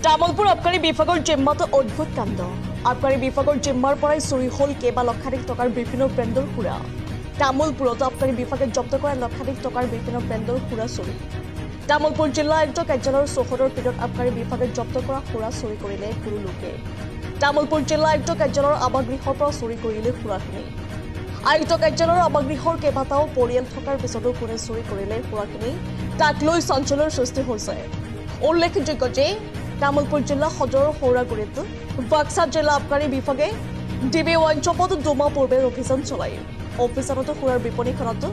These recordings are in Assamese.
তামুলপুৰ আবকাৰী বিভাগৰ জিম্মাত অদ্ভুত কাণ্ড। আবকাৰী বিভাগৰ জিম্মাৰ পৰাই চুৰি হ'ল কেইবা লক্ষাধিক টকাৰ বিভিন্ন ব্ৰেণ্ডৰ সুৰা। তামুলপুৰত আবকাৰী বিভাগে জব্দ কৰা লক্ষাধিক টকাৰ বিভিন্ন ব্ৰেণ্ডৰ সুৰা চুৰি। তামুলপুৰ জিলা আয়ুক্ত কাৰ্যালয়ৰ চৌহদৰ ভিতৰত আবকাৰী বিভাগে জব্দ কৰা সুৰা চুৰি কৰিলে কোনো লোকে। তামুলপুৰ জিলা আয়ুক্ত কাৰ্যালয়ৰ আৱাসগৃহৰ পৰা চুৰি কৰিলে সুৰাখিনি। আয়ুক্ত কাৰ্যালয়ৰ আৱাসগৃহৰ কেইবাটাও পৰিয়াল থকাৰ পিছতো কোনে চুৰি কৰিলে সুৰাখিনি তাক লৈ চাঞ্চল্যৰ সৃষ্টি হৈছে। উল্লেখযোগ্য যে তামুলপুৰ জিলা সদৰৰ সৌৰাগুৰিত বাক্সা জিলা আবকাৰী বিভাগে ডিবি ৱাইন শ্বপত দুমাহ পূৰ্বে অভিযান চলায়। অভিযানত সুৰাৰ বিপণীখনত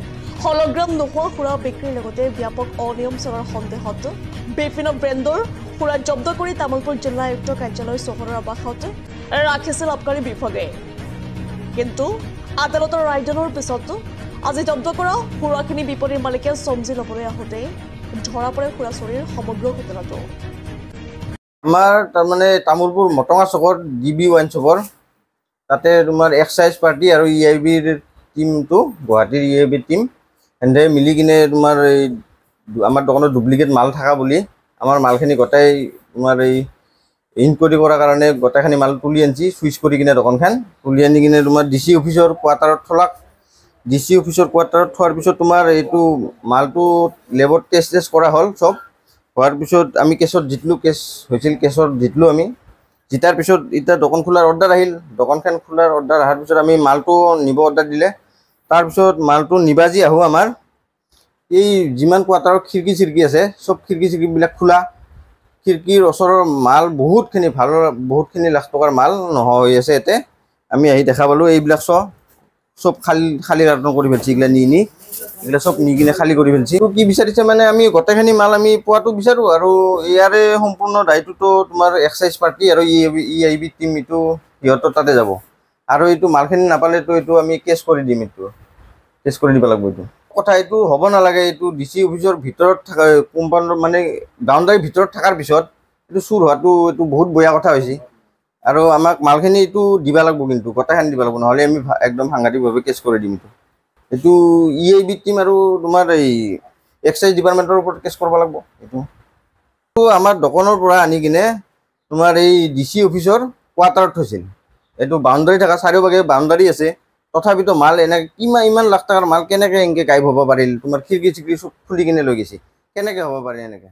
হলগ্ৰাম নোহোৱা সুৰা বিক্ৰীৰ লগতে ব্যাপক অনিয়ম চলাৰ সন্দেহত বিভিন্ন ব্ৰেণ্ডৰ সুৰা জব্দ কৰি তামুলপুৰ জিলা আয়ুক্ত কাৰ্যালয়ৰ চৌহদৰ আৱাসত ৰাখিছিল আবকাৰী বিভাগে। কিন্তু আদালতৰ ৰায়দানৰ পিছত আজি জব্দ কৰা সুৰাখিনি বিপণীৰ মালিকে চমজি ল'বলৈ আহোঁতে ধৰা পৰে সুৰা চুৰিৰ সমগ্ৰ ঘটনাটো। আমাৰ তাৰমানে তামুলপুৰ মটঙা চকৰ ডিবি ৱাইন শ্বপৰ তাতে তোমাৰ এক্সাইজ পাৰ্টি আৰু EIBৰ টিমটো গুৱাহাটীৰ EIBৰ টিম এনে মিলি কিনে তোমাৰ এই আমাৰ দোকানত ডুপ্লিকেট মাল থকা বুলি আমাৰ মালখিনি গোটাই তোমাৰ এই ইনকুৱাৰী কৰাৰ কাৰণে গোটাইখিনি মাল তুলি আনিছি চুইচ কৰি কিনে দোকানখন তুলি আনি কিনে তোমাৰ DC অফিচৰ কোৱাৰ্টাৰত থলাক। DC অফিচৰ কোৱাৰ্টাৰত থোৱাৰ পিছত তোমাৰ এইটো মালটো লেবত টেষ্ট কৰা হ'ল। চব হোৱাৰ পিছত আমি কেছত জিতলোঁ, কেছ হৈছিল কেছত জিতলোঁ আমি। জিতাৰ পিছত এতিয়া দোকান খোলাৰ অৰ্ডাৰ আহিল। দোকানখন খোলাৰ অৰ্ডাৰ অহাৰ পিছত আমি মালটো নিব অৰ্ডাৰ দিলে। তাৰপিছত মালটো নিবা যি আহোঁ আমাৰ এই যিমান কোৱাৰ্টাৰৰ খিৰিকী চিৰিকী আছে চব খিৰিকী চিৰিকীবিলাক খোলা। খিৰিকীৰ ওচৰৰ মাল বহুতখিনি লাখ টকাৰ মাল নোহোৱা হৈ আছে। ইয়াতে আমি আহি দেখা পালোঁ এইবিলাক চব খালী কাৰ্টন কৰি ফেলছি। এইগিলা এইগিলা চব নি কিনে খালী কৰি ফেলছি। কি বিচাৰিছে মানে আমি গোটেইখিনি মাল আমি পোৱাটো বিচাৰোঁ আৰু ইয়াৰে সম্পূৰ্ণ দায়িত্বটো তোমাৰ এক্সাইজ পাৰ্টি আৰু EIB টিম এইটো সিহঁতৰ তাতে যাব আৰু এইটো মালখিনি নাপালেতো এইটো আমি কেছ কৰি দিম। এইটো কেছ কৰি দিব লাগিব। এইটো কথা এইটো হ'ব নালাগে। এইটো DC অফিচৰ ভিতৰত থকা কোম্পানীৰ মানে বাউণ্ডাৰীৰ ভিতৰত থকাৰ পিছত এইটো চুৰ হোৱাটো এইটো বহুত বেয়া কথা হৈছে আৰু আমাক মালখিনি এইটো দিব লাগিব, কিন্তু গোটেইখিনি দিব লাগিব, নহ'লে আমি একদম সাংঘাতিকভাৱে কেছ কৰি দিম। এইটো EIB টিম আৰু তোমাৰ এই এক্সাইজ ডিপাৰ্টমেণ্টৰ ওপৰত কেছ কৰিব লাগিব। এইটো আমাৰ দোকানৰ পৰা আনি কিনে তোমাৰ এই DC অফিচৰ কোৱাৰ্টাৰত থৈছিল। এইটো বাউণ্ডাৰী থকা চাৰিওভাগে বাউণ্ডাৰী আছে, তথাপিতো মাল এনেকৈ ইমান লাখ টকাৰ মাল কেনেকৈ এনেকৈ গায়ব হ'ব পাৰিল? তোমাৰ খিৰিকী চিৰিকী চব খুলি কিনে লৈ গৈছে, কেনেকৈ হ'ব পাৰে এনেকৈ?